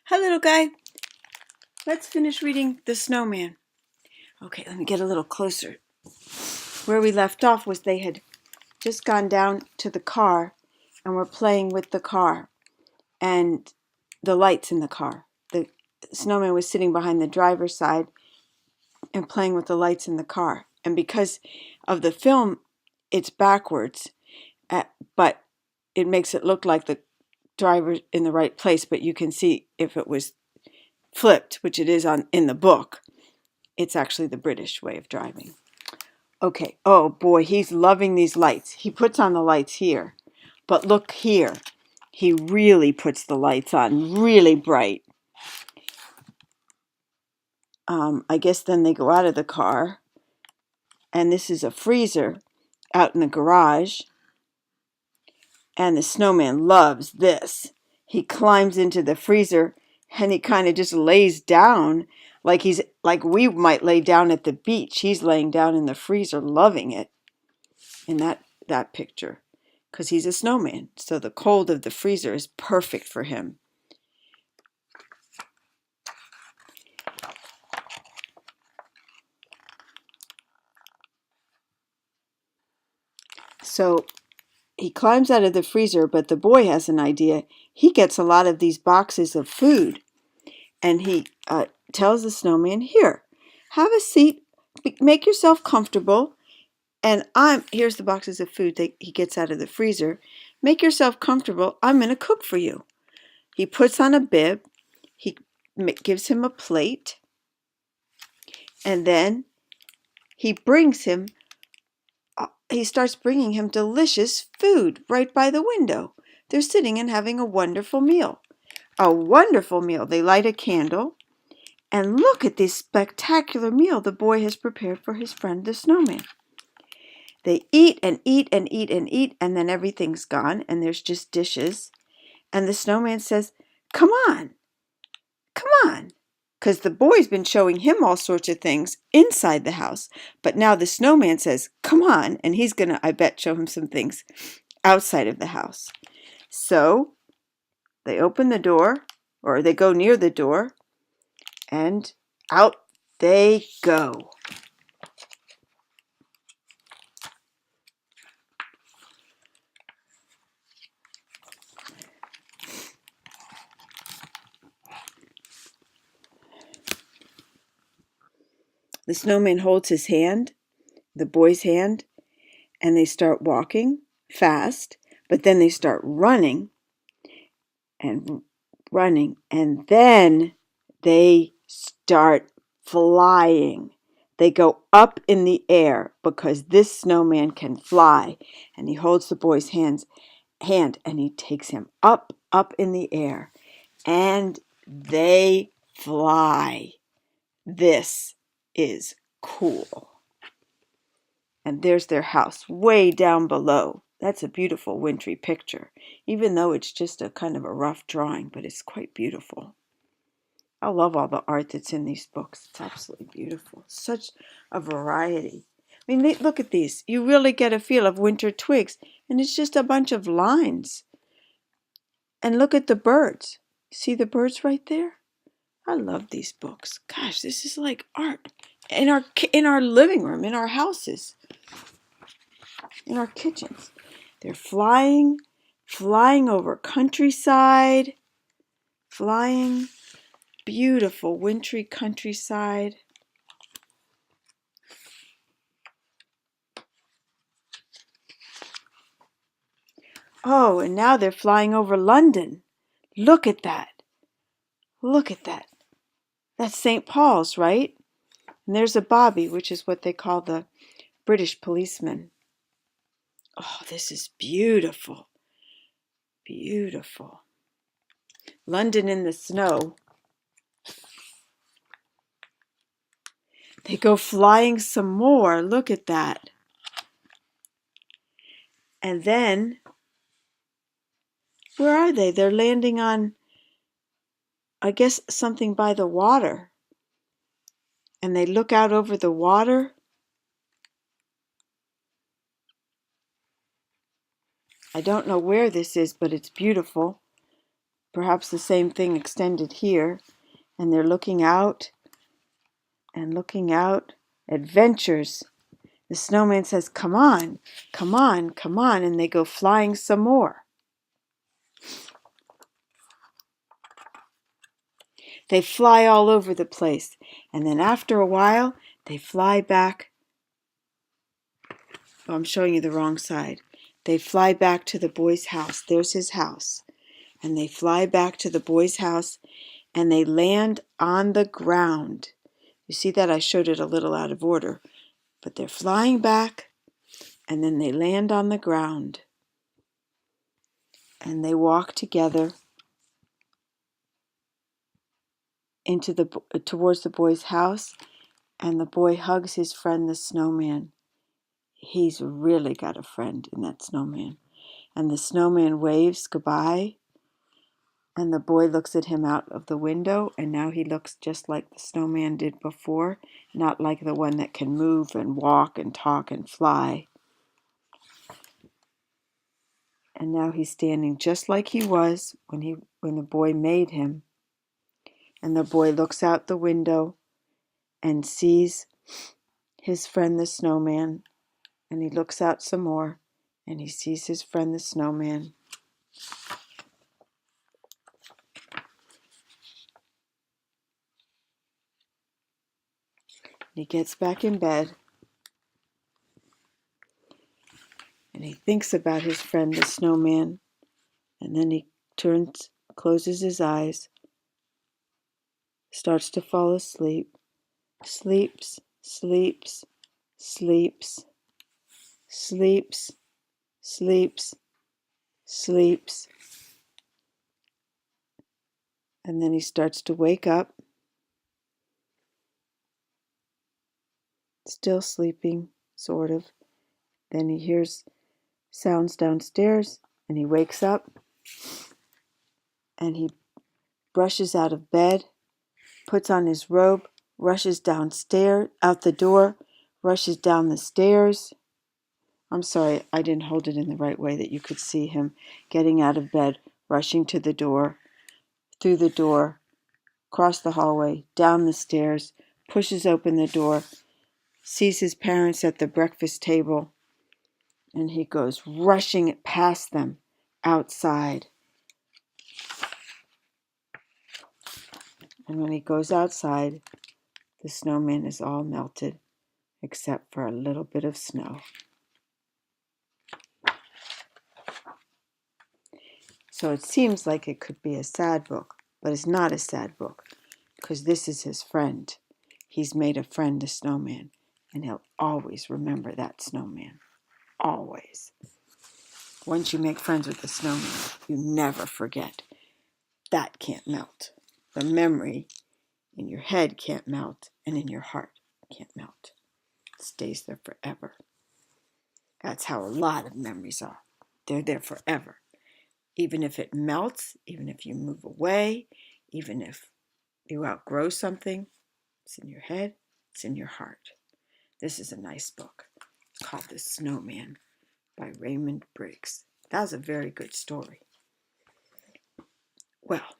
Hi, little guy. Let's finish reading The Snowman. Okay, let me get a little closer. Where we left off was they had just gone down to the car and were playing with the car and the lights in the car. The snowman was sitting behind the driver's side and playing with the lights in the car. And because of the film, it's backwards, but it makes it look like the driver's in the right place, but you can see if it was flipped, which it is in the book, it's actually the British way of driving. Okay, oh boy, he's loving these lights. He puts on the lights here, but look here. He really puts the lights on really bright. I guess then they go out of the car, and this is a freezer out in the garage, and the snowman loves this. He climbs into the freezer, and he kind of just lays down like we might lay down at the beach. He's laying down in the freezer, loving it in that picture, because he's a snowman. So the cold of the freezer is perfect for him. So he climbs out of the freezer, but the boy has an idea. He gets a lot of these boxes of food, and he tells the snowman, "Here, have a seat, make yourself comfortable." And here's the boxes of food that he gets out of the freezer. "Make yourself comfortable. I'm going to cook for you." He puts on a bib. He gives him a plate. And then he starts bringing him delicious food right by the window. They're sitting and having a wonderful meal. A wonderful meal. They light a candle. And look at this spectacular meal the boy has prepared for his friend the snowman. They eat and eat and eat and eat, and then everything's gone, and there's just dishes. And the snowman says, "Come on, come on." Because the boy's been showing him all sorts of things inside the house. But now the snowman says, "Come on," and he's going to, I bet, show him some things outside of the house. So they open the door, or they go near the door, and out they go. The snowman holds his hand, the boy's hand, and they start walking fast, but then they start running and running, and then they start flying. They go up in the air because this snowman can fly, and he holds the boy's hand and he takes him up in the air, and they fly. This is cool. And there's their house way down below. That's a beautiful wintry picture, even though it's just a kind of a rough drawing, but it's quite beautiful. I love all the art that's in these books. It's absolutely beautiful. Such a variety. I mean, look at these. You really get a feel of winter twigs, and it's just a bunch of lines. And look at the birds. See the birds right there? I love these books. Gosh, this is like art in our living room, in our houses, in our kitchens. They're flying over countryside, flying, beautiful wintry countryside. Oh, and now they're flying over London. Look at that. Look at that. That's St. Paul's, right? And there's a bobby, which is what they call the British policeman. Oh, this is beautiful. Beautiful. London in the snow. They go flying some more. Look at that. And then, where are they? They're landing on, I guess, something by the water. And they look out over the water. I don't know where this is, but it's beautiful. perhaps the same thing extended here, and they're looking out and looking out. Adventures. The snowman says, come on, come on, come on, and they go flying some more. They fly all over the place, and then after a while, they fly back. Oh, I'm showing you the wrong side. They fly back to the boy's house. There's his house. And they fly back to the boy's house, and they land on the ground. You see that? I showed it a little out of order. But they're flying back, and then they land on the ground. And they walk together towards the boy's house, and the boy hugs his friend, the snowman. He's really got a friend in that snowman. And the snowman waves goodbye, and the boy looks at him out of the window, and now he looks just like the snowman did before, not like the one that can move and walk and talk and fly. And now he's standing just like he was when the boy made him. And the boy looks out the window and sees his friend the snowman, and he looks out some more, and he sees his friend the snowman. He gets back in bed, and he thinks about his friend the snowman, and then he closes his eyes, starts to fall asleep, sleeps, sleeps, sleeps, sleeps, sleeps, sleeps, and then he starts to wake up, still sleeping, sort of. Then he hears sounds downstairs, and he wakes up, and he brushes out of bed, puts on his robe, rushes downstairs, out the door, rushes down the stairs. I'm sorry, I didn't hold it in the right way that you could see him getting out of bed, rushing to the door, through the door, across the hallway, down the stairs, pushes open the door, sees his parents at the breakfast table, and he goes rushing past them outside. And when he goes outside, the snowman is all melted, except for a little bit of snow. So it seems like it could be a sad book, but it's not a sad book, because this is his friend. He's made a friend, the snowman, and he'll always remember that snowman. Always. Once you make friends with the snowman, you never forget. That can't melt. The memory in your head can't melt, and in your heart can't melt. It stays there forever. That's how a lot of memories are. They're there forever. Even if it melts, even if you move away, even if you outgrow something, it's in your head, it's in your heart. This is a nice book. It's called The Snowman by Raymond Briggs. That was a very good story. Well,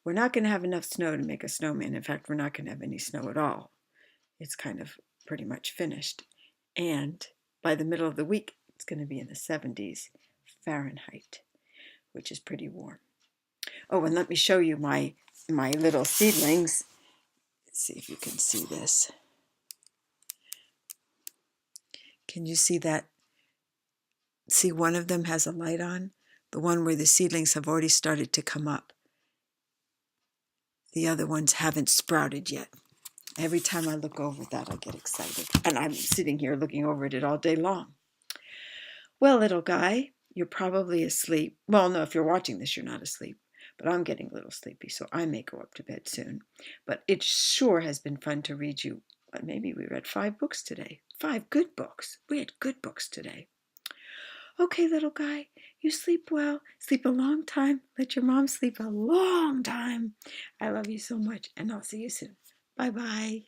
we're not going to have enough snow to make a snowman. In fact, we're not going to have any snow at all. It's kind of pretty much finished. And by the middle of the week, it's going to be in the 70s Fahrenheit, which is pretty warm. Oh, and let me show you my little seedlings. Let's see if you can see this. Can you see that? See, one of them has a light on, the one where the seedlings have already started to come up. The other ones haven't sprouted yet. Every time I look over that, I get excited. And I'm sitting here looking over it all day long. Well, little guy, you're probably asleep. Well, no, if you're watching this, you're not asleep. But I'm getting a little sleepy, so I may go up to bed soon. But it sure has been fun to read you. Maybe we read 5 books today. 5 good books. We had good books today. Okay, little guy, you sleep well. Sleep a long time. Let your mom sleep a long time. I love you so much, and I'll see you soon. Bye-bye.